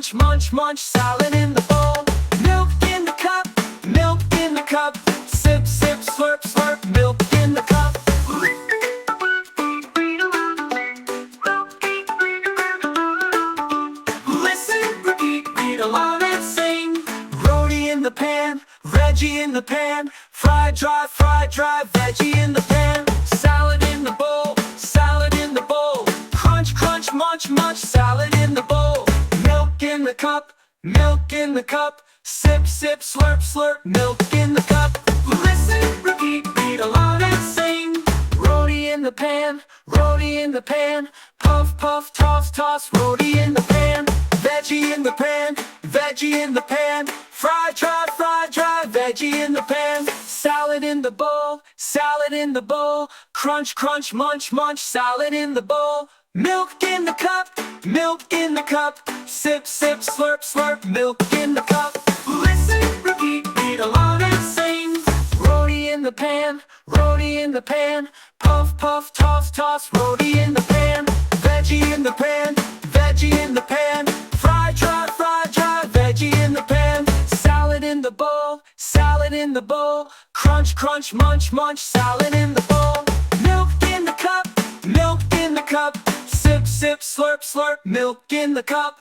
crunch, munch, munch, salad in the bowl. Milk in the cup, milk in the cup. Sip, sip, slurp, slurp, milk in the cup. Listen, repeat, read along and sing. Roti in the pan, veggie in the pan. Fried, dry, veggie in the pan. Salad in the bowl, salad in the bowl. Crunch, crunch, munch, munch, salad in the bowl. Milk in the cup, milk in the cup. Sip, sip, slurp, slurp, milk in the cup. Listen, repeat, read along and sing. Roti in the pan, roti in the pan. Puff, puff, toss, toss, roti in the pan. Veggie in the pan, veggie in the pan. Fried, dry, veggie in the pan. Salad in the bowl, salad in the bowl. Crunch, crunch, munch, munch, salad in the bowl. Milk in the cup, milk in the cup. Sip, sip, slurp, slurp, milk in the cup. Listen, repeat, read along and sing. Roti in the pan, roti in the pan. Puff, puff, toss, toss, roti in the pan. Veggie in the pan, veggie in the pan. Fried, dry, veggie in the pan. Salad in the bowl, salad in the bowl. Crunch, crunch, munch, munch, salad in the bowl. Milk in the cup, milk in the cup. Sip, sip, slurp, slurp, milk in the cup.